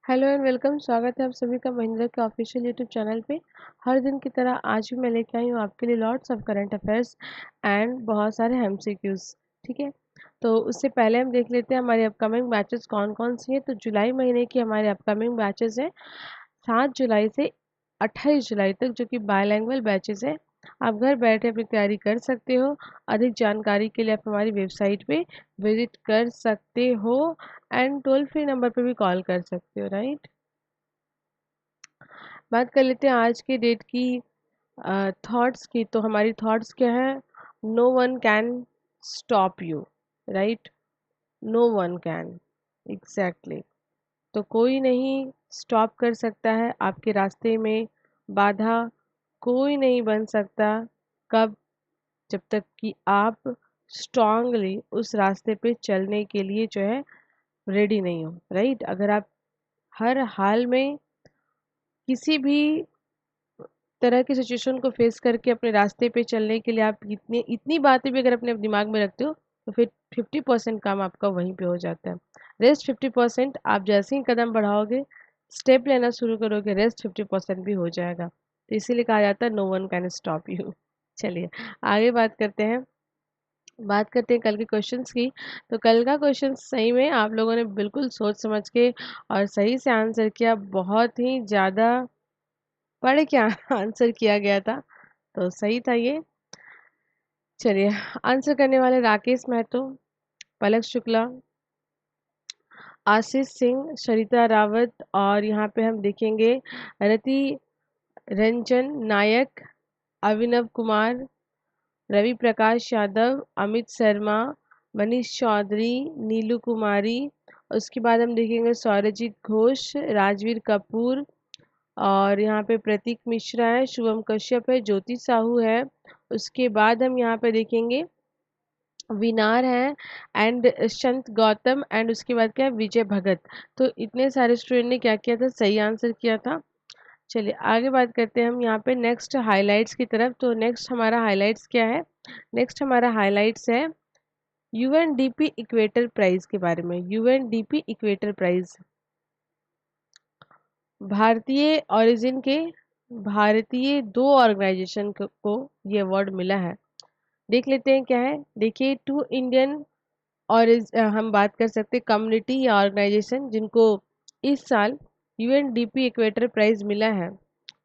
Hello and welcome. स्वागत है आप सभी का महिंद्रा के ऑफिशियल यूट्यूब चैनल पे। हर दिन की तरह आज भी मैं लेके आई हूँ आपके लिए lots of current affairs and बहुत सारे एमसीक्यूज। ठीक है, तो उससे पहले हम देख लेते हैं हमारे अपकमिंग बैचेस कौन कौन सी हैं। तो जुलाई महीने की हमारे अपकमिंग बैचेस हैं 7 जुलाई से 28 जुलाई तक, जो कि बायलैंग्वेज बैचेस है। आप घर बैठे अपनी तैयारी कर सकते हो। अधिक जानकारी के लिए आप हमारी वेबसाइट पे विजिट कर सकते हो एंड टोल फ्री नंबर पे भी कॉल कर सकते हो, राइट। बात कर लेते हैं आज के डेट की थॉट्स की। तो हमारी थॉट्स क्या है? No one can stop you, right. No one can, exactly. तो कोई नहीं स्टॉप कर सकता है आपके रास्ते में। बाधा कोई नहीं बन सकता। कब? जब तक कि आप स्ट्रांगली उस रास्ते पे चलने के लिए जो है रेडी नहीं हो, राइट। अगर आप हर हाल में किसी भी तरह की सिचुएशन को फेस करके अपने रास्ते पे चलने के लिए आप इतनी इतनी बातें भी अगर अपने दिमाग में रखते हो, तो फिर 50% काम आपका वहीं पे हो जाता है। रेस्ट 50% आप जैसे ही कदम बढ़ाओगे, स्टेप लेना शुरू करोगे, रेस्ट 50% भी हो जाएगा। तो इसीलिए कहा जाता है no one can stop you. चलिए आगे बात करते हैं कल के क्वेश्चंस की। तो कल का क्वेश्चन सही में आप लोगों ने बिल्कुल सोच समझ के और सही से आंसर किया। बहुत ही ज़्यादा पढ़ के आंसर किया गया था, तो सही था ये। चलिए, आंसर करने वाले राकेश महतो, पलक शुक्ला, आशीष सिंह, सरिता रावत, और यहाँ पे हम देखेंगे रति रंजन नायक, अभिनव कुमार, रवि प्रकाश यादव, अमित शर्मा, मनीष चौधरी, नीलू कुमारी। उसके बाद हम देखेंगे सौरजीत घोष, राजवीर कपूर, और यहाँ पे प्रतीक मिश्रा है, शुभम कश्यप है, ज्योति साहू है। उसके बाद हम यहाँ पे देखेंगे विनार है एंड संत गौतम, एंड उसके बाद क्या है, विजय भगत। तो इतने सारे स्टूडेंट ने क्या किया था, सही आंसर किया था। चलिए आगे बात करते हैं हम यहाँ पे नेक्स्ट हाइलाइट्स की तरफ। तो नेक्स्ट हमारा हाइलाइट्स क्या है? नेक्स्ट हमारा हाइलाइट्स है यूएनडीपी इक्वेटर प्राइज के बारे में। यूएनडीपी इक्वेटर प्राइज भारतीय ओरिजिन के भारतीय दो ऑर्गेनाइजेशन को ये अवार्ड मिला है। देख लेते हैं क्या है। देखिए, टू इंडियन और हम बात कर सकते हैं कम्युनिटी या ऑर्गेनाइजेशन जिनको इस साल यूएनडीपी इक्वेटर प्राइज मिला है।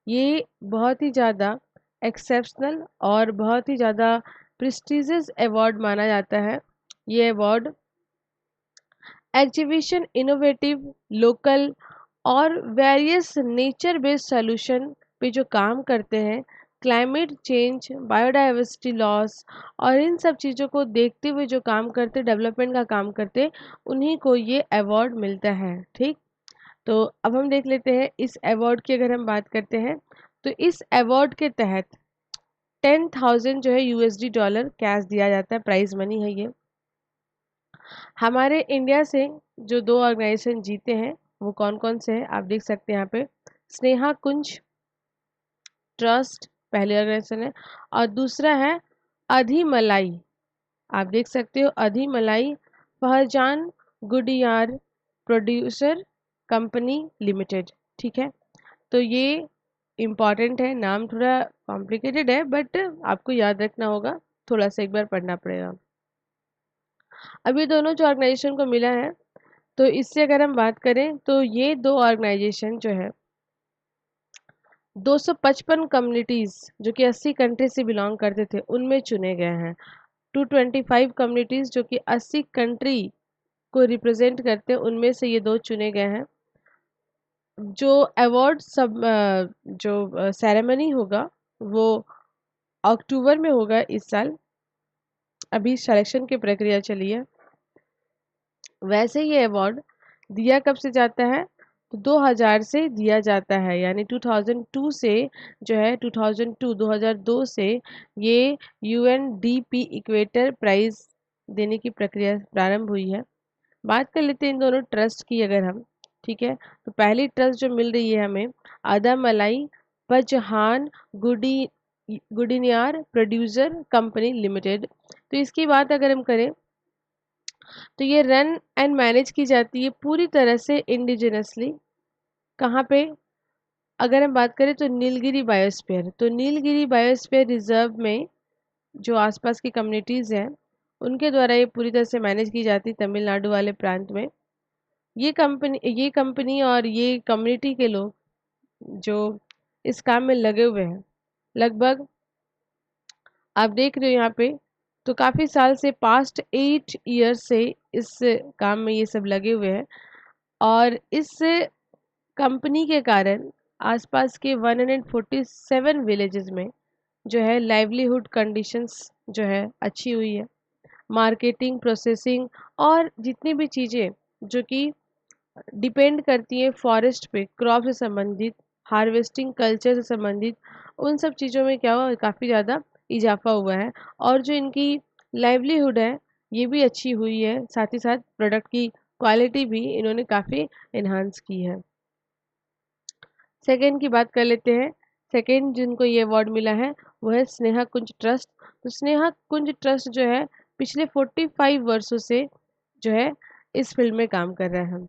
ये बहुत ही ज़्यादा एक्सेप्शनल और बहुत ही ज़्यादा प्रेस्टिजियस अवार्ड माना जाता है। ये अवार्ड एग्जीबिशन, इनोवेटिव, लोकल और वेरियस नेचर बेस्ड सॉल्यूशन पे जो काम करते हैं, क्लाइमेट चेंज, बायोडाइवर्सिटी लॉस और इन सब चीज़ों को देखते हुए जो काम करते, डेवलपमेंट का काम करते, उन्हीं को ये अवार्ड मिलता है। ठीक, तो अब हम देख लेते हैं इस अवार्ड की अगर हम बात करते हैं। तो इस अवार्ड के तहत 10,000 जो है यूएसडी डॉलर कैश दिया जाता है, प्राइज मनी है ये। हमारे इंडिया से जो दो ऑर्गेनाइजेशन जीते हैं वो कौन कौन से हैं आप देख सकते हैं यहाँ पे। स्नेहा कुंज ट्रस्ट पहले ऑर्गेनाइजेशन है, और दूसरा है अधिमलाई। आप देख सकते हो अधिमलाई फहजान गुडियार प्रोड्यूसर कंपनी लिमिटेड। ठीक है, तो ये इम्पॉर्टेंट है, नाम थोड़ा कॉम्प्लिकेटेड है बट आपको याद रखना होगा, थोड़ा सा एक बार पढ़ना पड़ेगा। अब ये दोनों जो ऑर्गेनाइजेशन को मिला है, तो इससे अगर हम बात करें तो ये दो ऑर्गेनाइजेशन जो है 255 कम्युनिटीज जो कि 80 कंट्री से बिलोंग करते थे उनमें चुने गए हैं। 225 कम्युनिटीज जो कि 80 कंट्री को रिप्रेजेंट करते हैं, उनमें से ये दो चुने गए हैं। जो अवार्ड सब जो सेरेमनी होगा वो अक्टूबर में होगा इस साल। अभी सिलेक्शन की प्रक्रिया चली है। वैसे ये अवार्ड दिया कब से जाता है? तो 2000 से दिया जाता है, यानी 2002 से जो है 2002 से ये यूएनडीपी इक्वेटर प्राइज देने की प्रक्रिया प्रारंभ हुई है। बात कर लेते हैं इन दोनों ट्रस्ट की अगर हम। ठीक है, तो पहली ट्रस्ट जो मिल रही है हमें अदामलाई पजहान गुडी गुडिनियार प्रोड्यूसर कंपनी लिमिटेड। तो इसकी बात अगर हम करें तो ये रन एंड मैनेज की जाती है पूरी तरह से इंडिजिनसली, कहाँ पे, अगर हम बात करें तो नीलगिरी बायोस्फीयर, तो नीलगिरी बायोस्फीयर रिजर्व में जो आसपास की कम्युनिटीज़ हैं उनके द्वारा ये पूरी तरह से मैनेज की जाती तमिलनाडु वाले प्रांत में। ये कंपनी और ये कम्युनिटी के लोग जो इस काम में लगे हुए हैं, लगभग आप देख रहे हो यहाँ पे, तो काफ़ी साल से पास्ट 8 ईयर से इस काम में ये सब लगे हुए हैं। और इस कंपनी के कारण आसपास के 147 विलेजेस में जो है लाइवलीहुड कंडीशंस जो है अच्छी हुई है। मार्केटिंग, प्रोसेसिंग और जितनी भी चीज़ें जो कि डिपेंड करती है फॉरेस्ट पे, क्रॉप से संबंधित, हार्वेस्टिंग कल्चर से संबंधित, उन सब चीज़ों में क्या हुआ, काफ़ी ज़्यादा इजाफा हुआ है। और जो इनकी लाइवलीहुड है ये भी अच्छी हुई है, साथ ही साथ प्रोडक्ट की क्वालिटी भी इन्होंने काफ़ी इन्हांस की है। सेकेंड की बात कर लेते हैं। सेकेंड जिनको ये अवार्ड मिला है वो है स्नेहा कुंज ट्रस्ट। तो स्नेहा कुंज ट्रस्ट जो है पिछले 45 वर्षों से जो है इस फील्ड में काम कर रहा है।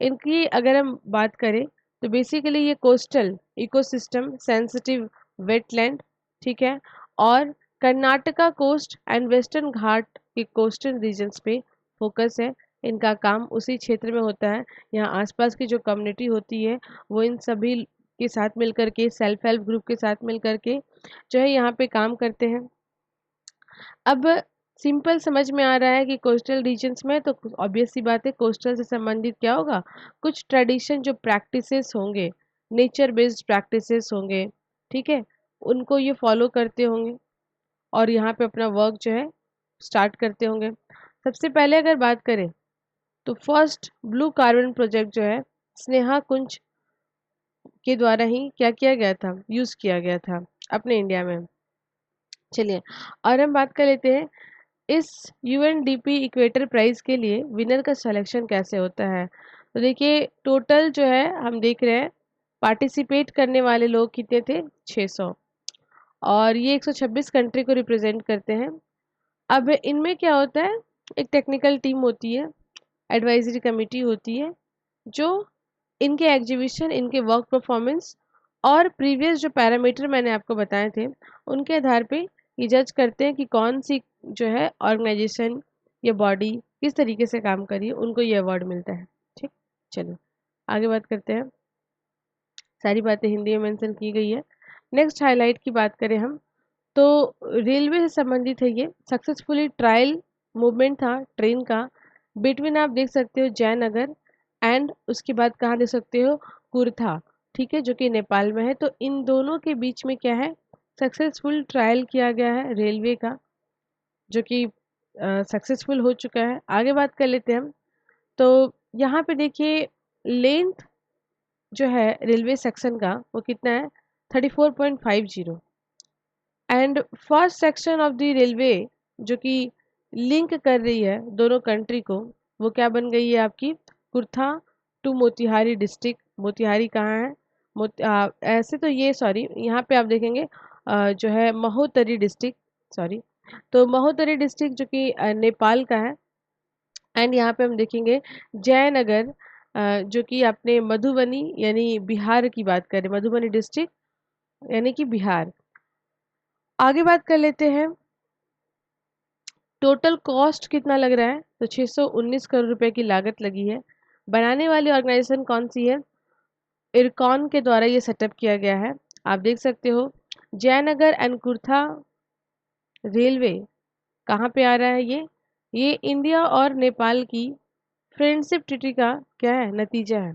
इनकी अगर हम बात करें तो बेसिकली ये कोस्टल इकोसिस्टम सेंसिटिव वेटलैंड, ठीक है, और कर्नाटका कोस्ट एंड वेस्टर्न घाट के कोस्टल रीजन्स पे फोकस है। इनका काम उसी क्षेत्र में होता है। यहाँ आसपास की जो कम्युनिटी होती है वो इन सभी के साथ मिलकर के, सेल्फ हेल्प ग्रुप के साथ मिलकर के जो है यहाँ पे काम करते हैं। अब सिंपल समझ में आ रहा है कि कोस्टल रीजन्स में तो ऑब्वियस सी बात है कोस्टल से संबंधित क्या होगा, कुछ ट्रेडिशन जो प्रैक्टिसेस होंगे, नेचर बेस्ड प्रैक्टिसेस होंगे, ठीक है, उनको ये फॉलो करते होंगे और यहाँ पे अपना वर्क जो है स्टार्ट करते होंगे। सबसे पहले अगर बात करें तो फर्स्ट ब्लू कार्बन प्रोजेक्ट जो है स्नेहा कुंज के द्वारा ही क्या किया गया था, यूज़ किया गया था अपने इंडिया में। चलिए, और हम बात कर लेते हैं इस यूएनडीपी इक्वेटर प्राइज़ के लिए विनर का सिलेक्शन कैसे होता है। तो देखिए टोटल जो है हम देख रहे हैं पार्टिसिपेट करने वाले लोग कितने थे, 600, और ये 126 कंट्री को रिप्रेजेंट करते हैं। अब इनमें क्या होता है, एक टेक्निकल टीम होती है, एडवाइजरी कमेटी होती है, जो इनके एग्जीबिशन, इनके वर्क परफॉर्मेंस और प्रीवियस जो पैरामीटर मैंने आपको बताए थे उनके आधार पे ये जज करते हैं कि कौन सी जो है ऑर्गेनाइजेशन या बॉडी किस तरीके से काम करी है, उनको ये अवार्ड मिलता है। ठीक, चलो आगे बात करते हैं। सारी बातें हिंदी में मेंशन की गई है। नेक्स्ट हाईलाइट की बात करें हम तो रेलवे से संबंधित है। ये सक्सेसफुली ट्रायल मूवमेंट था ट्रेन का बिटवीन, आप देख सकते हो जयनगर एंड उसके बाद कहाँ देख सकते हो, कुर्था, ठीक है, जो कि नेपाल में है। तो इन दोनों के बीच में क्या है, सक्सेसफुल ट्रायल किया गया है रेलवे का, जो कि सक्सेसफुल हो चुका है। आगे बात कर लेते हैं हम। तो यहाँ पे देखिए लेंथ जो है रेलवे सेक्शन का वो कितना है, 34.50, and first section of the railway जो कि लिंक कर रही है दोनों कंट्री को, वो क्या बन गई है आपकी, कुर्था टू मोतिहारी डिस्ट्रिक्ट। मोतिहारी कहाँ है, ऐसे तो ये सॉरी यहाँ पे आप देखेंगे जो है महोत्तरी डिस्ट्रिक्ट, सॉरी, तो महोत्तरी डिस्ट्रिक्ट जो कि नेपाल का है। एंड यहाँ पे हम देखेंगे जयनगर जो कि अपने मधुबनी यानी बिहार की बात करें, मधुबनी डिस्ट्रिक्ट यानी कि बिहार। आगे बात कर लेते हैं टोटल कॉस्ट कितना लग रहा है, तो 619 करोड़ रुपए की लागत लगी है। बनाने वाली ऑर्गेनाइजेशन कौन सी है, इरकॉन के द्वारा ये सेटअप किया गया है। आप देख सकते हो जयनगर एंड कुर्था रेलवे कहाँ पे आ रहा है, ये इंडिया और नेपाल की फ्रेंडशिप ट्रीटी का क्या है, नतीजा है।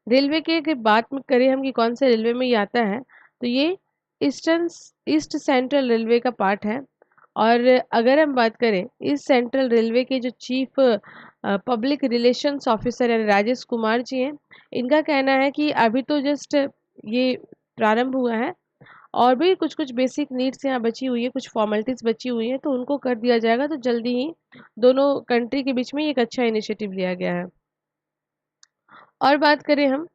रेलवे के अगर बात में करें हम कि कौन से रेलवे में ये आता है, तो ये ईस्टर्न ईस्ट सेंट्रल रेलवे का पार्ट है। और अगर हम बात करें इस सेंट्रल रेलवे के जो चीफ पब्लिक रिलेशंस ऑफिसर है राजेश कुमार जी हैं, इनका कहना है कि अभी तो जस्ट ये प्रारंभ हुआ है और भी कुछ कुछ बेसिक नीड्स यहाँ बची हुई है, कुछ फॉर्मेलिटीज़ बची हुई हैं, तो उनको कर दिया जाएगा। तो जल्दी ही दोनों कंट्री के बीच में एक अच्छा इनिशिएटिव लिया गया है। और बात करें हम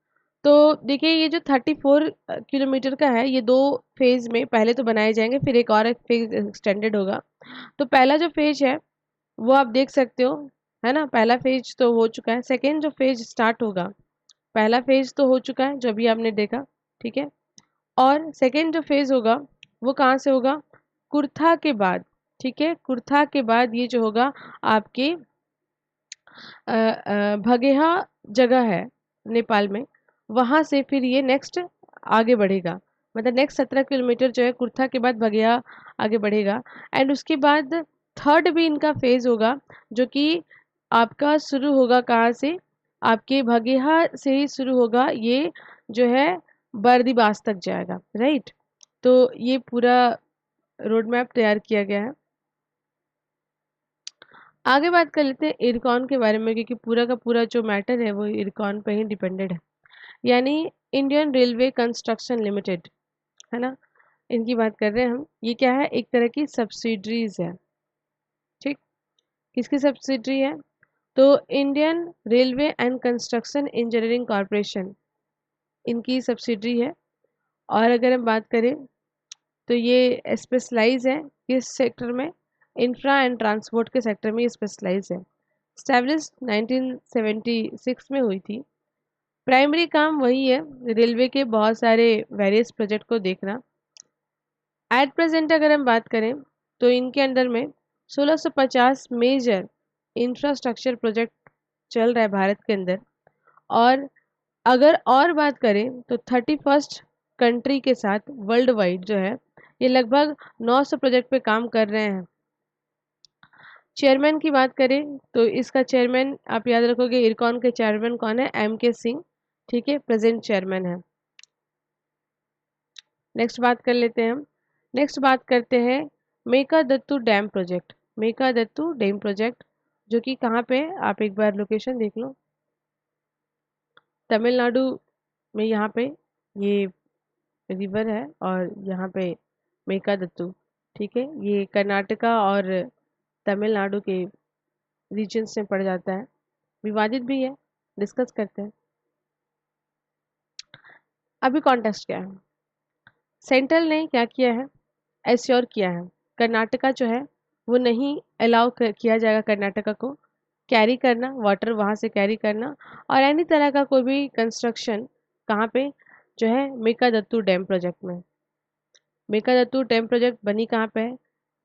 तो देखिए ये जो 34 किलोमीटर का है, ये 2 फेज़ में पहले तो बनाए जाएंगे, फिर एक और फेज़ एक्सटेंडेड होगा। तो पहला जो फेज़ है वो आप देख सकते हो, है ना, पहला फेज़ तो हो चुका है। सेकेंड जो फेज़ स्टार्ट होगा पहला फेज तो हो चुका है जो अभी आपने देखा, ठीक है। और सेकेंड जो फेज होगा वो कहाँ से होगा, कुर्था के बाद, ठीक है। कुर्था के बाद ये जो होगा आपके भगेहा जगह है नेपाल में, वहाँ से फिर ये नेक्स्ट आगे बढ़ेगा, मतलब नेक्स्ट 17 किलोमीटर जो है कुर्था के बाद भगेहा आगे बढ़ेगा। एंड उसके बाद थर्ड भी इनका फेज होगा जो कि आपका शुरू होगा कहाँ से, आपके भगेहा से ही शुरू होगा, ये जो है बर्दीबास तक जाएगा, राइट। तो ये पूरा रोड मैप तैयार किया गया है। आगे बात कर लेते हैं इरकॉन के बारे में, क्योंकि पूरा का पूरा जो मैटर है वो इरकॉन पे ही डिपेंडेड है, यानी इंडियन रेलवे कंस्ट्रक्शन लिमिटेड, है ना, इनकी बात कर रहे हैं हम। ये क्या है, एक तरह की सब्सिडरीज है, ठीक। किसकी सब्सिडरी है, तो Indian railway and construction engineering corporation, इनकी सब्सिडरी है। और अगर हम बात करें तो ये स्पेशलाइज है किस सेक्टर में, इंफ्रा एंड ट्रांसपोर्ट के सेक्टर में ये स्पेशलाइज है। स्टैब्लिश 1976 में हुई थी। प्राइमरी काम वही है, रेलवे के बहुत सारे वेरियस प्रोजेक्ट को देखना। एट प्रेजेंट अगर हम बात करें तो इनके अंडर में 1650 मेजर इंफ्रास्ट्रक्चर प्रोजेक्ट चल रहा है भारत के अंदर। और अगर और बात करें तो 31st कंट्री के साथ वर्ल्ड वाइड जो है ये लगभग 900 प्रोजेक्ट पे काम कर रहे हैं। चेयरमैन की बात करें तो इसका चेयरमैन आप याद रखोगे, इरकॉन के चेयरमैन कौन है, M.K. सिंह, ठीक है, प्रेजेंट चेयरमैन है। नेक्स्ट बात कर लेते हैं हम, नेक्स्ट बात करते हैं मेकादत्तू डैम प्रोजेक्ट। मेकादत्तू डैम प्रोजेक्ट जो कि कहाँ पे है, आप एक बार लोकेशन देख लो, तमिलनाडु में। यहाँ पे ये रिवर है और यहाँ पे मेकादत्तू, ठीक है। ये कर्नाटका और तमिलनाडु के रीजन में पड़ जाता है, विवादित भी है, डिस्कस करते हैं। अभी कॉन्टेक्स्ट क्या है, सेंट्रल ने क्या किया है, एश्योर किया है कर्नाटका जो है वो नहीं अलाउ किया जाएगा कर्नाटका को कैरी करना वाटर, वहाँ से कैरी करना और एनी तरह का कोई भी कंस्ट्रक्शन कहाँ पे जो है मेकादत्तू डैम प्रोजेक्ट में। मेकादत्तू डैम प्रोजेक्ट बनी कहाँ पे है,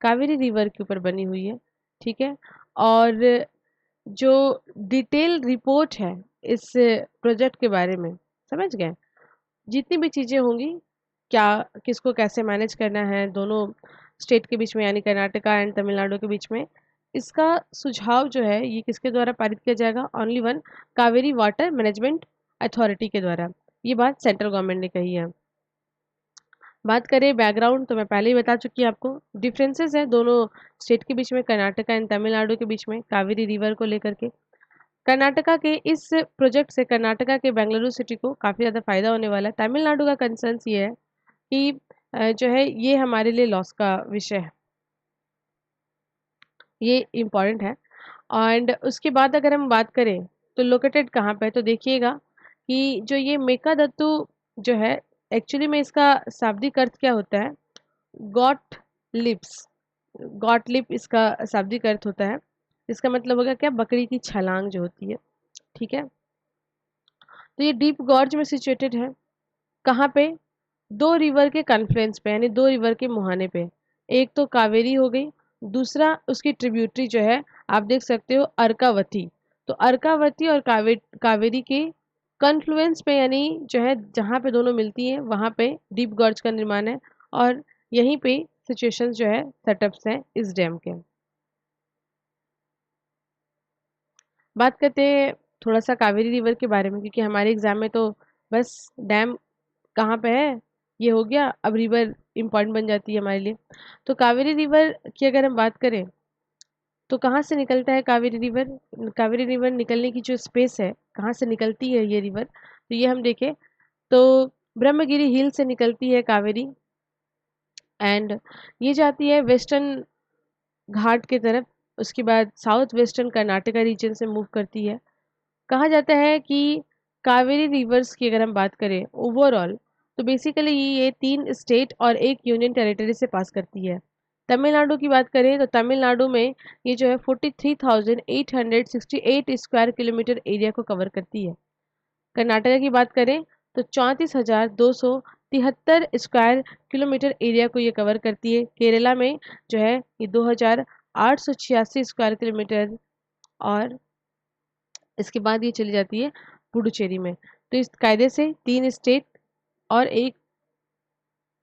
कावेरी रिवर के ऊपर बनी हुई है, ठीक है। और जो डिटेल रिपोर्ट है इस प्रोजेक्ट के बारे में, समझ गए, जितनी भी चीज़ें होंगी, क्या किसको कैसे मैनेज करना है दोनों स्टेट के बीच में, यानी कर्नाटका एंड तमिलनाडु के बीच में, इसका सुझाव जो है ये किसके द्वारा पारित किया जाएगा, only one, Kaveri water management authority के द्वारा। ये बात सेंट्रल गवर्नमेंट ने कही है। बात करें बैकग्राउंड तो मैं पहले ही बता चुकी हूँ आपको, डिफरेंसेस है दोनों स्टेट के बीच में, कर्नाटका एंड तमिलनाडु के बीच में कावेरी रिवर को लेकर के। कर्नाटका के इस प्रोजेक्ट से कर्नाटका के बेंगलुरु सिटी को काफ़ी ज़्यादा फायदा होने वाला है। तमिलनाडु का कंसर्न्स ये है कि जो है ये हमारे लिए लॉस का विषय है, ये इम्पॉर्टेंट है। एंड उसके बाद अगर हम बात करें तो लोकेटेड कहाँ पे है, तो देखिएगा कि जो ये मेकादत्तू जो है, एक्चुअली में इसका शाब्दिक अर्थ क्या होता है, गॉट लिप्स, गॉट लिप इसका शाब्दिक अर्थ होता है। इसका मतलब होगा क्या, बकरी की छलांग जो होती है, ठीक है। तो ये डीप गॉर्ज में सिचुएटेड है, कहाँ पे, दो रिवर के कन्फ्लुएंस पे, यानी दो रिवर के मुहाने पे। एक तो कावेरी हो गई, दूसरा उसकी ट्रिब्यूटरी जो है आप देख सकते हो अर्कावती। तो अर्कावती और कावेरी के कन्फ्लुएंस पे, यानी जो है जहाँ पे दोनों मिलती हैं वहाँ पे डीप गॉर्ज का निर्माण है और यहीं पे सिचुएशंस जो है सेटअप्स हैं इस डैम के। बात करते हैं थोड़ा सा कावेरी रिवर के बारे में, क्योंकि हमारे एग्जाम में तो बस डैम कहाँ पे है ये हो गया, अब रिवर इम्पॉर्टेंट बन जाती है हमारे लिए। तो कावेरी रिवर की अगर हम बात करें तो कहाँ से निकलता है कावेरी रिवर, कावेरी रिवर निकलने की जो स्पेस है, कहाँ से निकलती है ये रिवर, तो ये हम देखें तो ब्रह्मगिरी हिल से निकलती है कावेरी। एंड ये जाती है वेस्टर्न घाट की तरफ, उसके बाद साउथ वेस्टर्न कर्नाटका रीजन से मूव करती है। कहा जाता है कि कावेरी रिवर्स की अगर हम बात करें ओवरऑल, तो बेसिकली ये 3 स्टेट और एक यूनियन टेरिटरी से पास करती है। तमिलनाडु की बात करें तो तमिलनाडु में ये जो है 43,868 स्क्वायर किलोमीटर एरिया को कवर करती है। कर्नाटका की बात करें तो 34,273 स्क्वायर किलोमीटर एरिया को ये कवर करती है। केरला में जो है ये 2,886 स्क्वायर किलोमीटर, और इसके बाद ये चली जाती है पुडुचेरी में। तो इस कायदे से 3 स्टेट और एक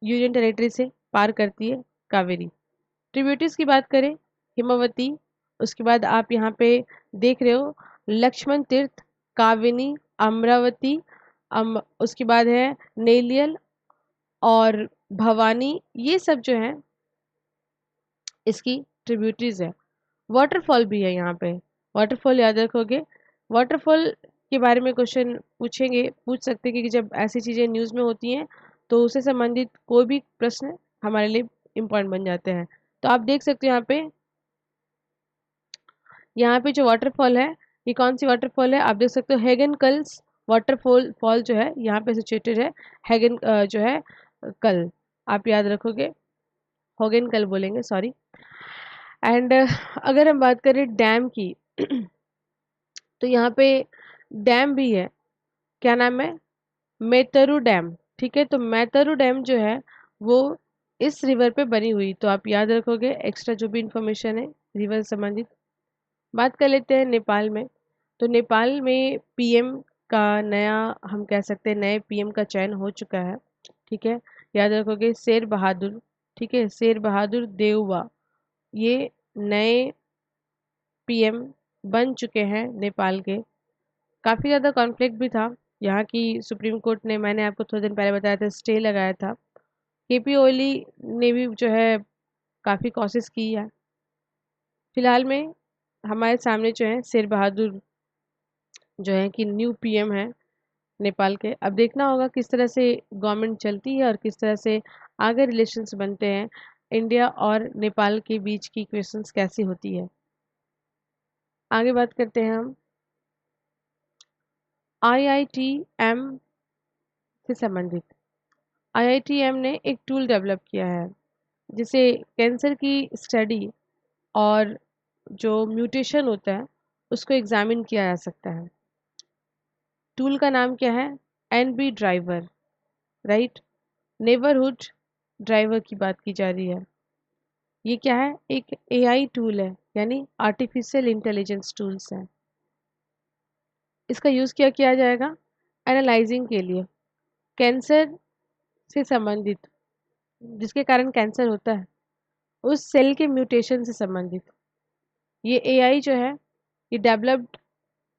यूनियन टेरिटरी से पार करती है कावेरी। ट्रिब्यूटरीज की बात करें, हिमावती, उसके बाद आप यहाँ पे देख रहे हो लक्ष्मण तीर्थ, काविनी, अमरावती, उसके बाद है नेलियल और भवानी, ये सब जो है इसकी ट्रिब्यूटरीज है। वाटरफॉल भी है यहाँ पे, वाटरफॉल याद रखोगे। वाटरफॉल के बारे में क्वेश्चन पूछ सकते हैं कि जब ऐसी चीज़ें न्यूज़ में होती हैं तो उससे संबंधित कोई भी प्रश्न हमारे लिए इम्पोर्टेंट बन जाते हैं। तो आप देख सकते हो यहाँ पे जो वाटरफॉल है, ये कौन सी वाटरफॉल है, आप देख सकते हो हेगन कल्स वाटरफॉल जो है यहाँ पे सिचुएटेड है। हेगन जो है कल, आप याद रखोगे, होगन कल बोलेंगे, सॉरी। एंड अगर हम बात करें डैम की तो यहाँ पे डैम भी है, क्या नाम है, मेतरु डैम। ठीक है, तो मेतरु डैम जो है वो इस रिवर पे बनी हुई, तो आप याद रखोगे एक्स्ट्रा जो भी इंफॉर्मेशन है रिवर संबंधित। बात कर लेते हैं नेपाल में। तो नेपाल में पीएम का नया, हम कह सकते हैं नए पीएम का चयन हो चुका है। ठीक है, याद रखोगे शेर बहादुर। ठीक है, शेर बहादुर देउबा ये नए पीएम बन चुके हैं नेपाल के। काफ़ी ज़्यादा कॉन्फ्लिक्ट भी था, यहाँ की सुप्रीम कोर्ट ने, मैंने आपको थोड़े दिन पहले बताया था, स्टे लगाया था। केपी ओली ने भी जो है काफ़ी कोशिश की है। फिलहाल में हमारे सामने जो है शेर बहादुर जो है कि न्यू पीएम है नेपाल के। अब देखना होगा किस तरह से गवर्नमेंट चलती है और किस तरह से आगे रिलेशंस बनते हैं, इंडिया और नेपाल के बीच की क्वेश्चंस कैसी होती है। आगे बात करते हैं हम आईआईटीएम से संबंधित। आईआईटीएम ने एक टूल डेवलप किया है जिसे कैंसर की स्टडी और जो म्यूटेशन होता है उसको एग्जामिन किया जा सकता है। टूल का नाम क्या है, NB driver, right, neighbourhood driver की बात की जा रही है। ये क्या है, एक एआई टूल है, यानी आर्टिफिशियल इंटेलिजेंस टूल्स है। इसका यूज़ क्या किया जाएगा, एनालाइजिंग के लिए, कैंसर से संबंधित, जिसके कारण कैंसर होता है उस सेल के म्यूटेशन से संबंधित। ये एआई जो है ये डेवलप्ड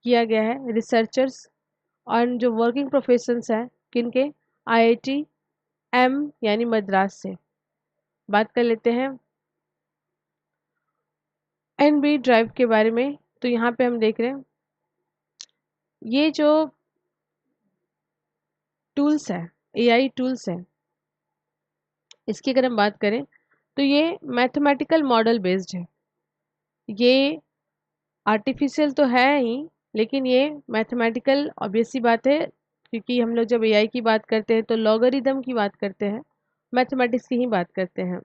किया गया है रिसर्चर्स और जो वर्किंग प्रोफेशंस हैं किनके, आईआईटी एम यानी मद्रास से। बात कर लेते हैं एनबी ड्राइव के बारे में। तो यहाँ पे हम देख रहे हैं ये जो टूल्स है, एआई टूल्स है, इसकी अगर हम बात करें तो ये मैथमेटिकल मॉडल बेस्ड है। ये आर्टिफिशियल तो है ही, लेकिन ये मैथमेटिकल, ऑब्वियस सी बात है, क्योंकि हम लोग जब एआई की बात करते हैं तो लॉगरिदम की बात करते हैं, मैथमेटिक्स की ही बात करते हैं।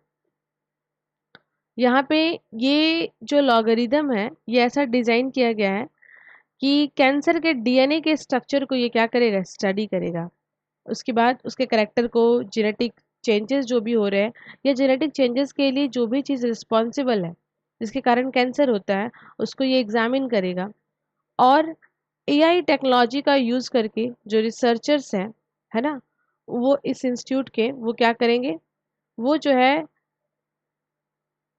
यहाँ पे ये जो लॉगरिदम है ये ऐसा डिज़ाइन किया गया है कि कैंसर के डीएनए के स्ट्रक्चर को ये क्या करेगा, स्टडी करेगा। उसके बाद उसके करैक्टर को, जेनेटिक चेंजेस जो भी हो रहे हैं या जेनेटिक चेंजेस के लिए जो भी चीज़ रिस्पॉन्सिबल है जिसके कारण कैंसर होता है उसको ये एग्जामिन करेगा। और एआई टेक्नोलॉजी का यूज़ करके जो रिसर्चर्स हैं, है ना, वो इस इंस्टीट्यूट के वो क्या करेंगे, वो जो है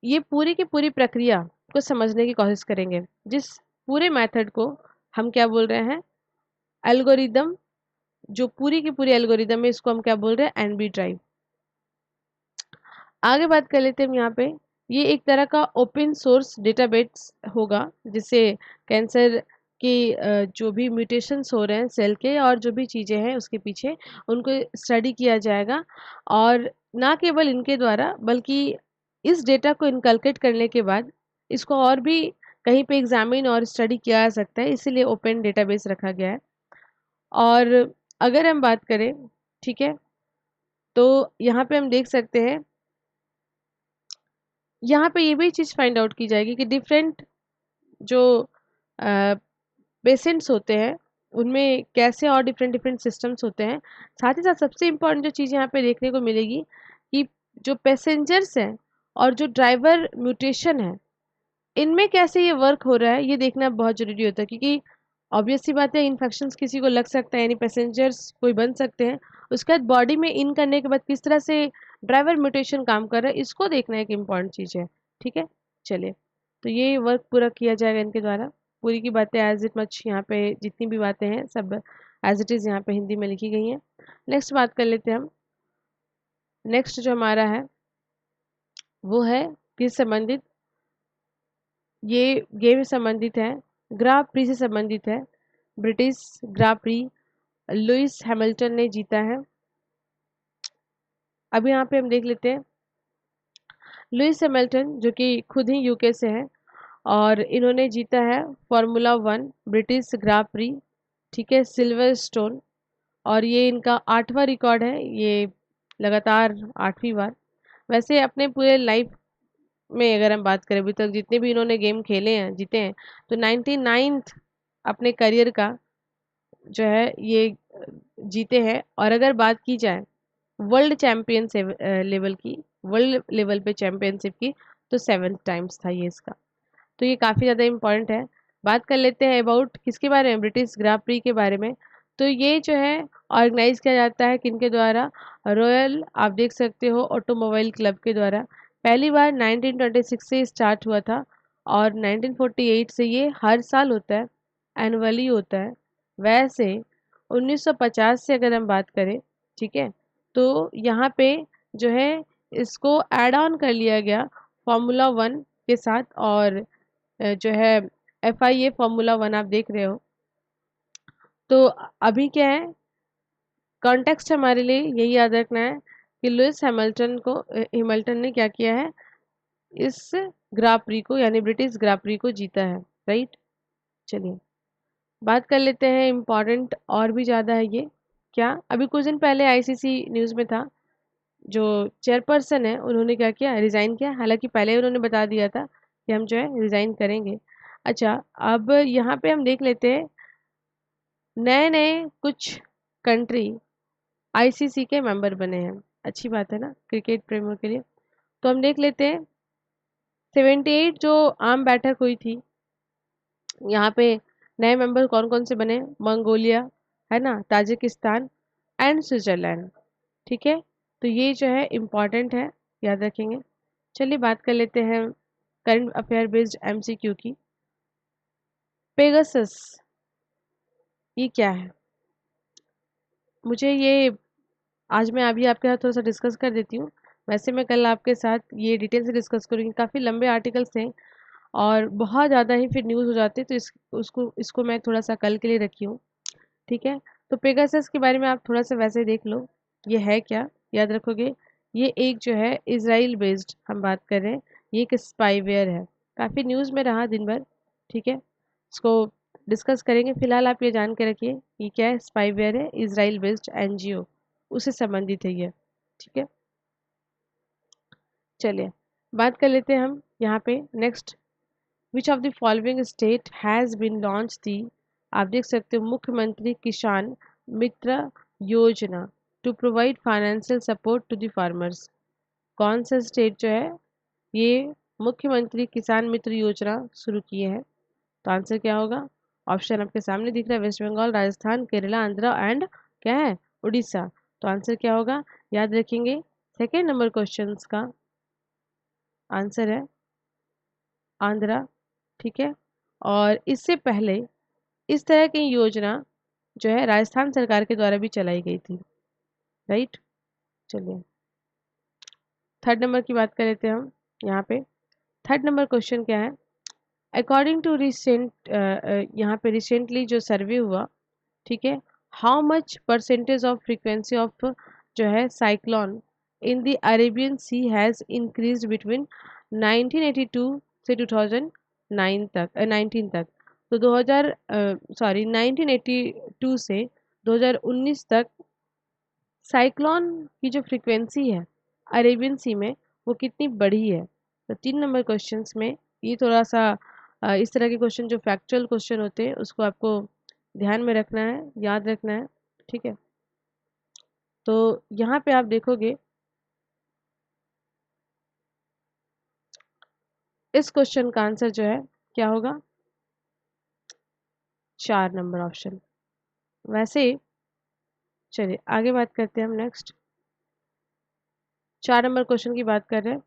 ये पूरी की पूरी प्रक्रिया को समझने की कोशिश करेंगे। जिस पूरे मेथड को हम क्या बोल रहे हैं, एल्गोरिदम, जो पूरी की पूरी एल्गोरिदम है इसको हम क्या बोल रहे हैं, एनबी ड्राइव। आगे बात कर लेते हैं हम यहाँ पे, ये एक तरह का ओपन सोर्स डेटाबेस होगा जिससे कैंसर की जो भी म्यूटेशंस हो रहे हैं सेल के और जो भी चीज़ें हैं उसके पीछे उनको स्टडी किया जाएगा। और ना केवल इनके द्वारा बल्कि इस डेटा को इनकलकेट करने के बाद इसको और भी कहीं पे एग्जामिन और स्टडी किया जा सकता है, इसीलिए ओपन डेटाबेस रखा गया है। और अगर हम बात करें, ठीक है, तो यहाँ पे हम देख सकते हैं, यहाँ पे ये भी चीज़ फाइंड आउट की जाएगी कि डिफरेंट जो पेशेंट्स होते हैं उनमें कैसे और डिफरेंट डिफरेंट सिस्टम्स होते हैं। साथ ही साथ सबसे इम्पोर्टेंट जो चीज़ यहाँ पे देखने को मिलेगी कि जो पैसेंजर्स हैं और जो ड्राइवर म्यूटेशन है, इनमें कैसे ये वर्क हो रहा है ये देखना बहुत ज़रूरी होता है, क्योंकि ऑब्वियस सी बात है इन्फेक्शंस किसी को लग सकता है, यानी पैसेंजर्स कोई बन सकते हैं। उसके बाद बॉडी में इन करने के बाद किस तरह से ड्राइवर म्यूटेशन काम कर रहा है, इसको देखना एक इम्पॉर्टेंट चीज़ है। ठीक है, चलिए, तो ये वर्क पूरा किया जाएगा इनके द्वारा। पूरी की बातें एज इट मच यहाँ पे जितनी भी बातें हैं सब एज इट इज़ यहाँ पे हिंदी में लिखी गई हैं। नेक्स्ट बात कर लेते हैं हम। नेक्स्ट जो हमारा है वो है किस संबंधित, ये गेम से संबंधित है, ग्रां प्री से संबंधित है। ब्रिटिश ग्रां प्री लुइस हैमिल्टन ने जीता है। अब यहाँ पे हम देख लेते हैं लुइस हैमिल्टन जो कि खुद ही यूके से है और इन्होंने जीता है फार्मूला 1 ब्रिटिश ग्रां प्री, ठीक है, सिल्वर स्टोन। और ये इनका 8वां रिकॉर्ड है, ये लगातार 8वीं बार। वैसे अपने पूरे लाइफ में अगर हम बात करें अभी तक जितने भी इन्होंने गेम खेले हैं जीते हैं, तो 99th अपने करियर का जो है ये जीते हैं। और अगर बात की जाए वर्ल्ड चैंपियनशिप लेवल की, वर्ल्ड लेवल पे चैंपियनशिप की, तो 7th टाइम्स था ये इसका। तो ये काफ़ी ज़्यादा इम्पोर्टेंट है। बात कर लेते हैं अबाउट किसके बारे में, ब्रिटिश ग्रां प्री के बारे में। तो ये जो है ऑर्गेनाइज किया जाता है किनके द्वारा, रॉयल आप देख सकते हो ऑटोमोबाइल क्लब के द्वारा। पहली बार 1926 से स्टार्ट हुआ था और 1948 से ये हर साल होता है, एनुअली होता है। वैसे 1950 से अगर हम बात करें, ठीक है, तो यहाँ पे जो है इसको ऐड ऑन कर लिया गया फार्मूला 1 के साथ। और जो है FIA फार्मूला 1 आप देख रहे हो। तो अभी क्या है कॉन्टेक्स्ट हमारे लिए यही याद रखना है कि लुइस हैमिल्टन ने क्या किया है, इस ग्रां प्री को यानी ब्रिटिश ग्रां प्री को जीता है, राइट। चलिए बात कर लेते हैं इम्पोर्टेंट और भी ज़्यादा है ये क्या, अभी कुछ दिन पहले ICC न्यूज़ में था, जो चेयरपर्सन है उन्होंने क्या किया, रिज़ाइन किया। हालांकि पहले उन्होंने बता दिया था कि हम जो है रिज़ाइन करेंगे। अच्छा, अब यहाँ पे हम देख लेते हैं नए नए कुछ कंट्री ICC के मेंबर बने हैं। अच्छी बात है ना क्रिकेट प्रेमियों के लिए। तो हम देख लेते हैं 78 जो आम बैठक हुई थी, यहाँ पे नए मेंबर कौन कौन से बने, मंगोलिया है ना, ताजिकिस्तान एंड स्विट्जरलैंड। ठीक है, तो ये जो है इम्पॉर्टेंट है, याद रखेंगे। चलिए बात कर लेते हैं करंट अफेयर बेस्ड MCQ की। पेगासस ये क्या है, मुझे ये आज मैं अभी आपके साथ थोड़ा सा डिस्कस कर देती हूँ। वैसे मैं कल आपके साथ ये डिटेल से डिस्कस करूँगी, काफ़ी लंबे आर्टिकल्स थे और बहुत ज़्यादा ही फिर न्यूज़ हो जाते, तो इसको मैं थोड़ा सा कल के लिए रखी हूँ। ठीक है, तो पेगासस के बारे में आप थोड़ा सा वैसे देख लो, ये है क्या, याद रखोगे। ये एक जो है इसराइल बेस्ड हम बात कर रहे हैं, ये एक स्पाईवेयर है, काफ़ी न्यूज़ में रहा दिन भर। ठीक है, इसको डिस्कस करेंगे। फिलहाल आप ये जान के रखिए ये क्या है, स्पाईवेयर है, इसराइल बेस्ड NGO उससे संबंधित है ये। ठीक है, चलिए बात कर लेते हैं हम यहाँ पे next. Which of the following state has been launched the, आप देख सकते हो, Mukhyamantri Kisan Mitra Yojana to provide financial support to the farmers. कौन सा स्टेट जो है ये मुख्यमंत्री किसान मित्र योजना शुरू किए हैं, तो आंसर क्या होगा, ऑप्शन आपके सामने दिख रहा है, वेस्ट बंगाल, राजस्थान, केरला, आंध्र एंड क्या है, उड़ीसा। तो आंसर क्या होगा, याद रखेंगे, सेकेंड नंबर क्वेश्चन का आंसर है आंध्रा। ठीक है, और इससे पहले इस तरह की योजना जो है राजस्थान सरकार के द्वारा भी चलाई गई थी, राइट। चलिए थर्ड नंबर की बात कर लेते हैं हम यहाँ पे। थर्ड नंबर क्वेश्चन क्या है, अकॉर्डिंग टू रिसेंट, यहाँ पे रिसेंटली जो सर्वे हुआ, ठीक है, how much percentage of frequency of जो है cyclone in the Arabian sea has increase between 1982 से 2009 तक 19 तक। तो 1982 से 2019 तक साइक्लोन की जो फ्रीक्वेंसी है अरेबियन सी में वो कितनी बढ़ी है। तो 3 नंबर क्वेश्चंस में ये थोड़ा सा इस तरह के क्वेश्चन जो फैक्चुअल क्वेश्चन होते हैं उसको आपको ध्यान में रखना है, याद रखना है, ठीक है। तो यहाँ पे आप देखोगे इस क्वेश्चन का आंसर जो है क्या होगा, 4 नंबर ऑप्शन। वैसे चलिए आगे बात करते हैं हम नेक्स्ट। 4 नंबर क्वेश्चन की बात कर रहे हैं।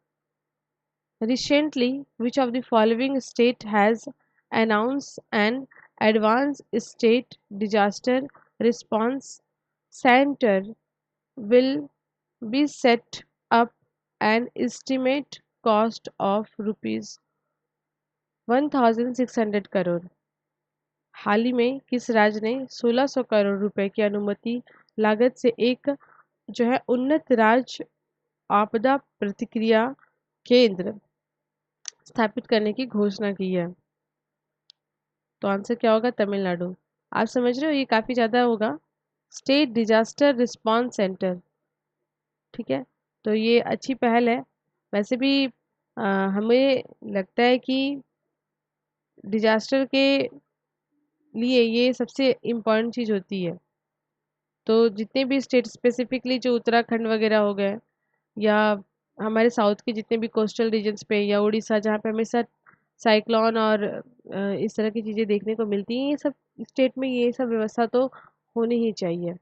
Recently, which of the following state has announced an advanced state disaster response center will be set up an estimate cost of rupees 1600 crore. हाल ही में किस राज्य ने 1600 करोड़ रुपए की अनुमति लागत से एक जो है उन्नत राज्य आपदा प्रतिक्रिया केंद्र स्थापित करने की घोषणा की है? तो आंसर क्या होगा, तमिलनाडु। आप समझ रहे हो ये काफ़ी ज़्यादा होगा, स्टेट डिजास्टर रिस्पांस सेंटर, ठीक है। तो ये अच्छी पहल है। वैसे भी हमें लगता है कि डिजास्टर के लिए ये सबसे इम्पोर्टेंट चीज़ होती है। तो जितने भी स्टेट स्पेसिफिकली जो उत्तराखंड वगैरह हो गए या हमारे साउथ के जितने भी कोस्टल रीजन्स पे या उड़ीसा जहाँ पे हमेशा साइक्लोन और इस तरह की चीज़ें देखने को मिलती हैं, ये सब स्टेट में ये सब व्यवस्था तो होनी ही चाहिए।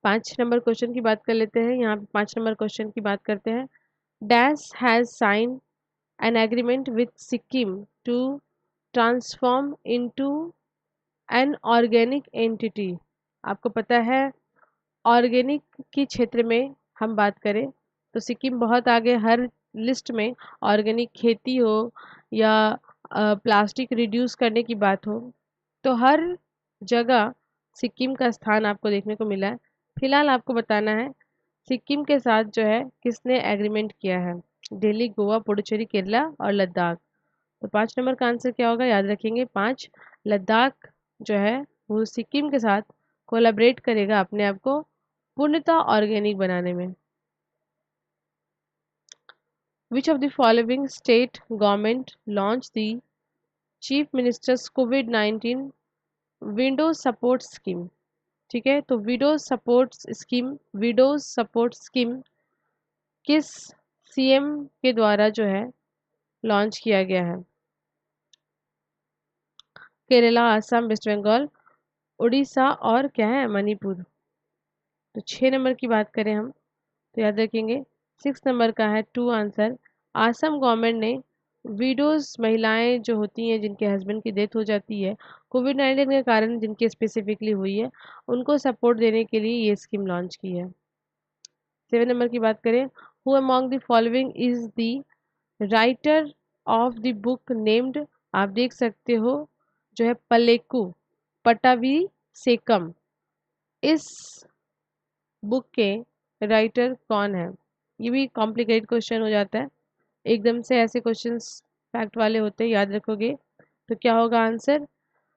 5 नंबर क्वेश्चन की बात कर लेते हैं। यहाँ पे 5 नंबर क्वेश्चन की बात करते हैं। Dash has sign an agreement with Sikkim to transform into an organic entity. आपको पता है ऑर्गेनिक की क्षेत्र में हम बात करें तो सिक्किम बहुत आगे, हर लिस्ट में ऑर्गेनिक खेती हो या प्लास्टिक रिड्यूस करने की बात हो, तो हर जगह सिक्किम का स्थान आपको देखने को मिला है। फिलहाल आपको बताना है सिक्किम के साथ जो है किसने एग्रीमेंट किया है, दिल्ली, गोवा, पुडुचेरी, केरला और लद्दाख। तो 5 नंबर का आंसर क्या होगा, याद रखेंगे 5। लद्दाख जो है वो सिक्किम के साथ कोलैबोरेट करेगा अपने आप को पूर्णतः ऑर्गेनिक बनाने में। Which of the following state government launched the Chief Minister's COVID-19 Windows Support Scheme? ठीक है, तो विडोज सपोर्ट स्कीम किस सीएम के द्वारा जो है लॉन्च किया गया है? केरला, असम, वेस्ट बंगाल, उड़ीसा और क्या है, मणिपुर। तो 6 नंबर की बात करें हम तो याद रखेंगे 6 नंबर का है टू आंसर। आसम गवर्नमेंट ने विडोज महिलाएं जो होती हैं जिनके हस्बैंड की डेथ हो जाती है कोविड-19 के कारण, जिनकी स्पेसिफिकली हुई है, उनको सपोर्ट देने के लिए ये स्कीम लॉन्च की है। 7 नंबर की बात करें, who among the following is the writer of the book named, आप देख सकते हो जो है पलेकू पटावी सेकम, इस बुक के राइटर कौन है? ये भी कॉम्प्लिकेटेड क्वेश्चन हो जाता है, एकदम से ऐसे क्वेश्चंस फैक्ट वाले होते हैं, याद रखोगे तो क्या होगा आंसर,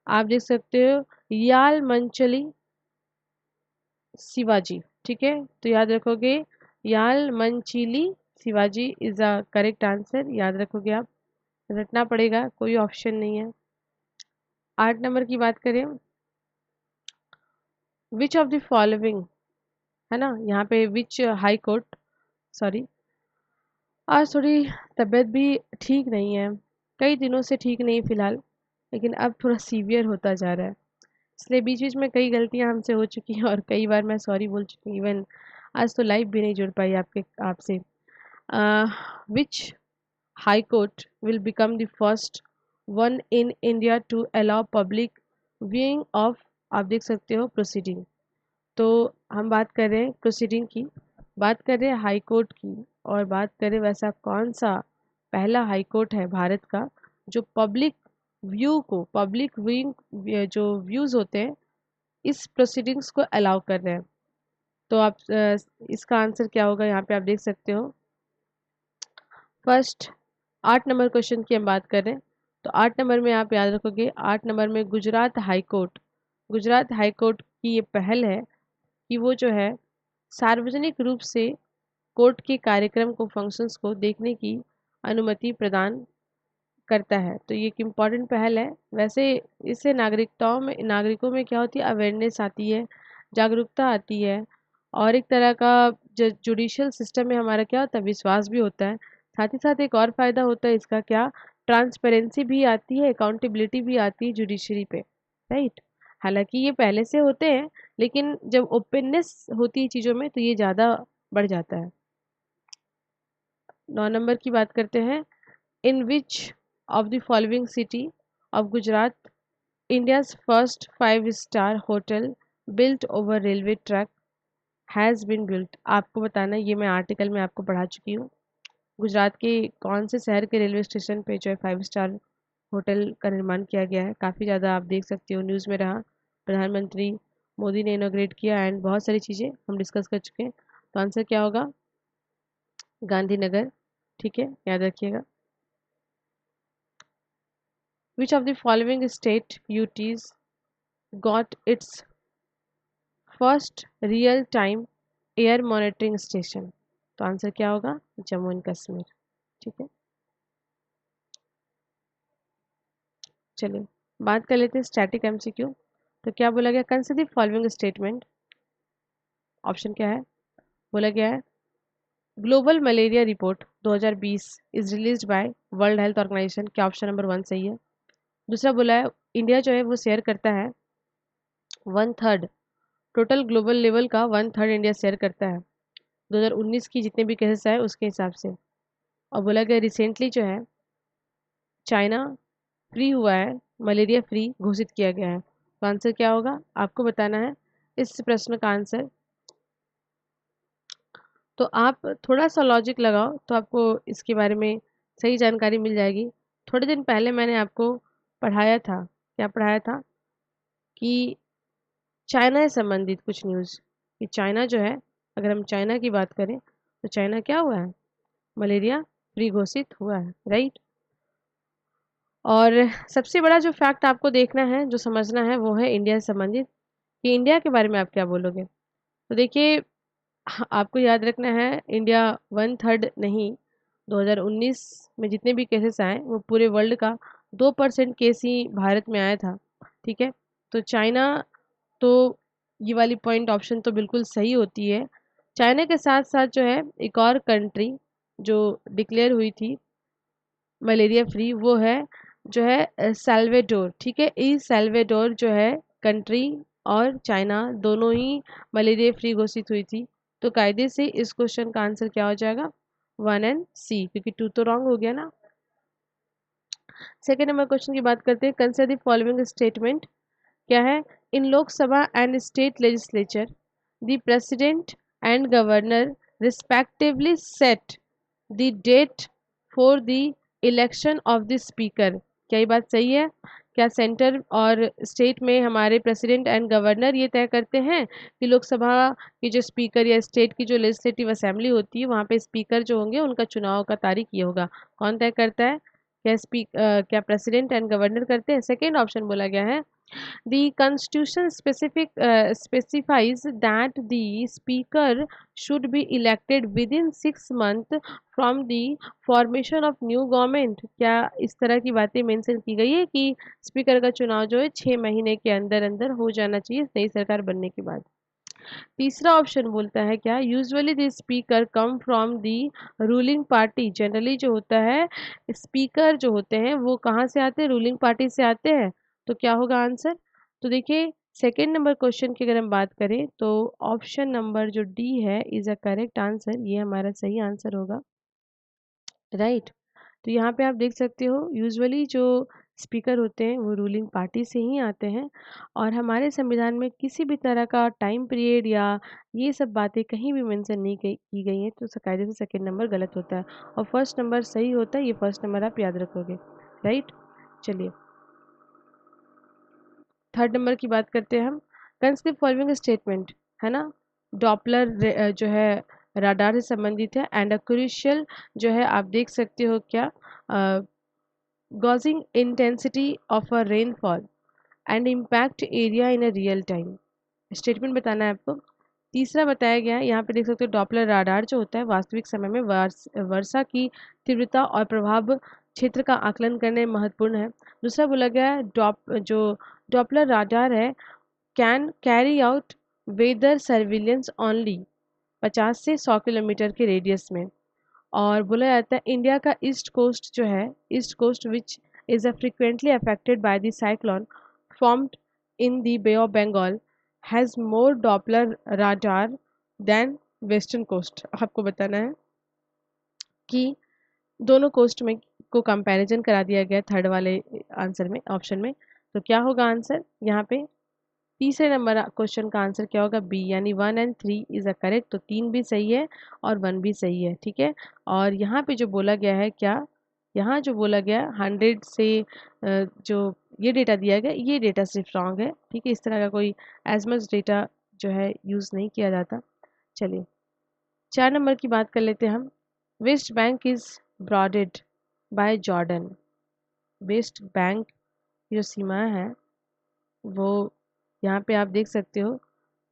आप देख सकते हो याल मंचली शिवाजी, ठीक है। तो याद रखोगे याल मंचिली Shivaji is a correct answer, याद रखोगे आप, रटना पड़ेगा, कोई ऑप्शन नहीं है। 8 नंबर की बात करें, विच ऑफ द फॉलोइंग, है ना, यहाँ पे विच हाई कोर्ट, सॉरी आज थोड़ी तबीयत भी ठीक नहीं है, कई दिनों से ठीक नहीं फिलहाल, लेकिन अब थोड़ा सीवियर होता जा रहा है, इसलिए बीच बीच में कई गलतियां हमसे हो चुकी हैं और कई बार मैं सॉरी बोल चुकी हूँ। इवन आज तो लाइव भी नहीं जुड़ पाई आपसे। Which high court will become the first one in India to allow public viewing of, आप देख सकते हो प्रोसीडिंग। तो हम बात कर रहे हैं प्रोसीडिंग की, बात कर रहे हैं हाई कोर्ट की, और बात करें वैसा कौन सा पहला हाई कोर्ट है भारत का जो पब्लिक व्यूइंग जो व्यूज़ होते हैं इस प्रोसीडिंग्स को अलाउ कर रहे हैं। तो आप इसका आंसर क्या होगा, यहाँ पे आप देख सकते हो फर्स्ट। 8 नंबर क्वेश्चन की हम बात करें तो 8 नंबर में आप याद रखोगे, 8 नंबर में गुजरात हाई कोर्ट की ये पहल है कि वो जो है सार्वजनिक रूप से कोर्ट के कार्यक्रम को, फंक्शंस को देखने की अनुमति प्रदान करता है। तो ये एक इम्पॉर्टेंट पहल है। वैसे इससे नागरिकों में क्या होती है, अवेयरनेस आती है, जागरूकता आती है, और एक तरह का जो जुडिशियल सिस्टम में हमारा क्या होता है, विश्वास भी होता है। साथ ही साथ एक और फ़ायदा होता है इसका, क्या, ट्रांसपेरेंसी भी आती है, अकाउंटेबिलिटी भी आती है जुडिशरी पे, राइट। हालांकि ये पहले से होते हैं, लेकिन जब ओपननेस होती है चीज़ों में तो ये ज़्यादा बढ़ जाता है। 9 नंबर की बात करते हैं। In which of the following city of Gujarat India's first 5 star hotel built over railway track has been built. आपको बताना है, ये मैं आर्टिकल में आपको पढ़ा चुकी हूँ। गुजरात के कौन से शहर के रेलवे स्टेशन पे जो है 5 स्टार होटल का निर्माण किया गया है। काफ़ी ज़्यादा आप देख सकते हो न्यूज़ में रहा, प्रधानमंत्री मोदी ने इनॉग्रेट किया, एंड बहुत सारी चीज़ें हम डिस्कस कर चुके हैं। तो आंसर क्या होगा, गांधीनगर। ठीक है, याद रखिएगा। विच of the following state UTs got its first real time air monitoring station. तो आंसर क्या होगा, जम्मू एंड कश्मीर। ठीक है, चलिए बात कर लेते हैं स्टैटिक एमसीक्यू। तो क्या बोला गया, consider the following statement. Option क्या है, बोला गया है global malaria report 2020 is released by World Health Organization. क्या ऑप्शन नंबर 1 सही है। दूसरा बोला है इंडिया जो है वो शेयर करता है 1/3, टोटल ग्लोबल लेवल का 1/3 इंडिया शेयर करता है 2019 की जितने भी केसेस आए उसके हिसाब से। और बोला गया रिसेंटली जो है चाइना फ्री हुआ है, मलेरिया फ्री घोषित किया गया है। तो आंसर क्या होगा, आपको बताना है इस प्रश्न का आंसर। तो आप थोड़ा सा लॉजिक लगाओ तो आपको इसके बारे में सही जानकारी मिल जाएगी। थोड़े दिन पहले मैंने आपको पढ़ाया था, क्या पढ़ाया था, कि चाइना से संबंधित कुछ न्यूज़, कि चाइना जो है, अगर हम चाइना की बात करें तो चाइना क्या हुआ है, मलेरिया फ्री घोषित हुआ है, राइट। और सबसे बड़ा जो फैक्ट आपको देखना है, जो समझना है, वो है इंडिया से संबंधित, कि इंडिया के बारे में आप क्या बोलोगे। तो देखिए, आपको याद रखना है इंडिया 1/3 नहीं, 2019 में जितने भी केसेस आए वो पूरे वर्ल्ड का 2% केस ही भारत में आया था। ठीक है, तो चाइना, तो ये वाली पॉइंट ऑप्शन तो बिल्कुल सही होती है। चाइना के साथ साथ जो है एक और कंट्री जो डिक्लेयर हुई थी मलेरिया फ्री, वो है जो है सेल्वेडोर। ठीक है, ई सेल्वेडोर जो है कंट्री और चाइना दोनों ही मलेरिया फ्री घोषित हुई थी। तो कायदे से इस क्वेश्चन का आंसर क्या हो जाएगा, 1 एंड C, क्योंकि 2 तो रॉन्ग हो गया ना। सेकेंड नंबर क्वेश्चन की बात करते हैं, कंसिडर द फॉलोइंग स्टेटमेंट। क्या है, in Lok Sabha and state legislature the president and governor respectively set the date for the election of the speaker. क्या ये बात सही है, क्या सेंटर और स्टेट में हमारे प्रेसिडेंट एंड गवर्नर ये तय करते हैं कि लोकसभा की जो स्पीकर या स्टेट की जो लेजिस्लेटिव असेंबली होती है वहाँ पे स्पीकर जो होंगे उनका चुनाव का तारीख ये होगा। कौन तय करता है, क्या प्रेसिडेंट एंड गवर्नर करते हैं। सेकेंड ऑप्शन बोला गया है the constitution specifies that the speaker should be elected within 6 months from the formation of new government। क्या इस तरह की बातें मेंशन की गई है कि स्पीकर का चुनाव जो है 6 महीने के अंदर अंदर हो जाना चाहिए नई सरकार बनने के बाद। तीसरा ऑप्शन बोलता है क्या, usually the speaker come from the ruling party. Generally जो होता है स्पीकर जो होते हैं वो कहाँ से आते हैं, रूलिंग पार्टी से आते हैं। तो क्या होगा आंसर, तो देखिए सेकेंड नंबर क्वेश्चन की अगर हम बात करें तो ऑप्शन नंबर जो डी है इज अ करेक्ट आंसर, ये हमारा सही आंसर होगा, राइट। तो यहाँ पे आप देख सकते हो यूजुअली जो स्पीकर होते हैं वो रूलिंग पार्टी से ही आते हैं, और हमारे संविधान में किसी भी तरह का टाइम पीरियड या ये सब बातें कहीं भी मेंशन नहीं की गई हैं। तो कायदे से सेकंड नंबर गलत होता है और फर्स्ट नंबर सही होता है। ये फर्स्ट नंबर आप याद रखोगे, राइट। चलिए थर्ड नंबर की बात करते हैं हम। कंसिडर फॉलोइंग स्टेटमेंट, है ना, डॉपलर जो है राडार से संबंधित है, एंड अ क्रूशियल जो है आप देख सकते हो क्या, gauging intensity of a rainfall and impact area in a real time। Statement बताना है आपको। तीसरा बताया गया है, यहाँ पे देख सकते हो डॉपलर राडार जो होता है वास्तविक समय में वर्षा की तीव्रता और प्रभाव क्षेत्र का आकलन करने में महत्वपूर्ण है। दूसरा बोला गया है जो डॉपलर राडार है can carry out whether surveillance only 50 से 100 किलोमीटर के रेडियस में। और बोला जाता है इंडिया का ईस्ट कोस्ट जो है, east coast which is a frequently affected by the cyclone formed in the Bay of Bengal has more Doppler radar than western coast. आपको बताना है कि दोनों कोस्ट में को कंपैरिजन करा दिया गया थर्ड वाले आंसर में, ऑप्शन में। तो क्या होगा आंसर यहाँ पे? तीसरे नंबर क्वेश्चन का आंसर क्या होगा? बी, यानी 1 एंड 3 इज अ करेक्ट। तो 3 भी सही है और 1 भी सही है, ठीक है। और यहाँ पे जो बोला गया है क्या, यहाँ जो बोला गया 100 से जो ये डेटा दिया गया, ये डेटा सिर्फ रॉन्ग है, ठीक है। इस तरह का कोई एज मच डेटा जो है यूज़ नहीं किया जाता। चलिए 4 नंबर की बात कर लेते हैं हम। West Bank is bordered by Jordan. West Bank की जो सीमा है वो यहाँ पे आप देख सकते हो,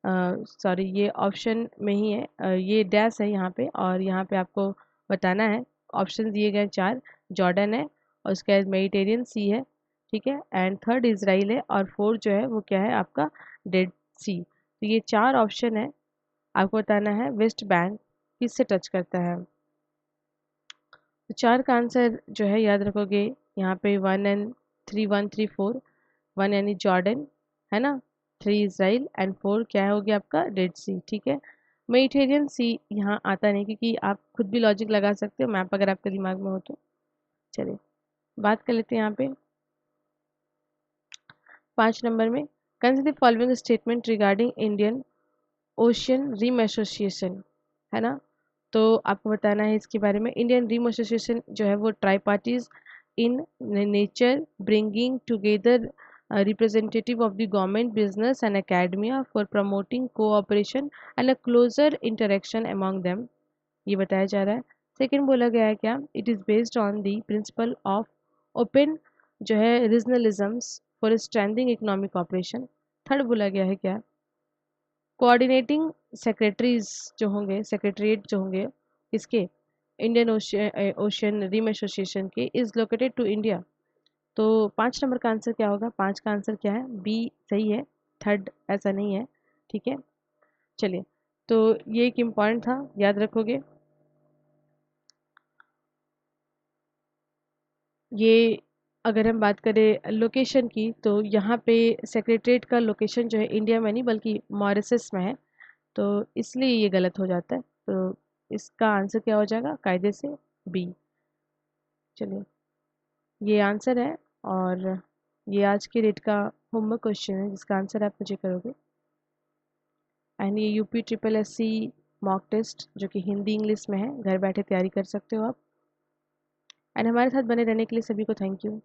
सॉरी ये ऑप्शन में ही है, ये डैश है यहाँ पे, और यहाँ पे आपको बताना है। ऑप्शन दिए गए 4, जॉर्डन है और उसके बाद मेडिटेरियन सी है, ठीक है, एंड थर्ड इजराइल है, और फोर्थ जो है वो क्या है आपका? डेड सी। तो ये 4 ऑप्शन है, आपको बताना है वेस्ट बैंक किससे टच करता है। तो 4 का आंसर जो है याद रखोगे यहाँ पे 1 एंड 3, 1 3 4। 1 यानी जॉर्डन है ना, 3 इजराइल एंड 4 क्या हो गया आपका? डेड सी, ठीक है। मेडिटेरियन सी यहाँ आता नहीं, क्योंकि आप खुद भी लॉजिक लगा सकते हो मैप अगर आपके दिमाग में हो तो। चलिए बात कर लेते हैं यहाँ पे 5 नंबर में। Consider the following statement regarding Indian Ocean Rim Association, है ना। तो आपको बताना है इसके बारे में। इंडियन रिम एसोसिएशन जो है वो try parties in nature, bringing together representative of the government, business and academia for promoting cooperation and a closer interaction among them, ये बताया जा रहा है। सेकंड बोला गया है क्या? It is based on the principle of open जो है regionalisms for strengthening economic cooperation. Third बोला गया है क्या? कोऑर्डिनेटिंग सेक्रेटरीज जो होंगे, सेक्रेटरीट जो होंगे इसके इंडियन ओशियन रिम एसोसिएशन के इज़ लोकेटेड टू इंडिया। तो 5 नंबर का आंसर क्या होगा? 5 का आंसर क्या है? बी सही है, थर्ड ऐसा नहीं है, ठीक है। चलिए तो ये एक इम्पॉर्टेंट था, याद रखोगे। ये अगर हम बात करें लोकेशन की, तो यहाँ पे सेक्रेटरीट का लोकेशन जो है इंडिया में नहीं बल्कि मॉरिशस में है, तो इसलिए ये गलत हो जाता है। तो इसका आंसर क्या हो जाएगा कायदे से? बी। चलिए ये आंसर है, और ये आज के डेट का होमवर्क क्वेश्चन है जिसका आंसर आप मुझे करोगे। एंड ये UP triple S C mock test जो कि हिंदी इंग्लिश में है, घर बैठे तैयारी कर सकते हो आप। एंड हमारे साथ बने रहने के लिए सभी को थैंक यू।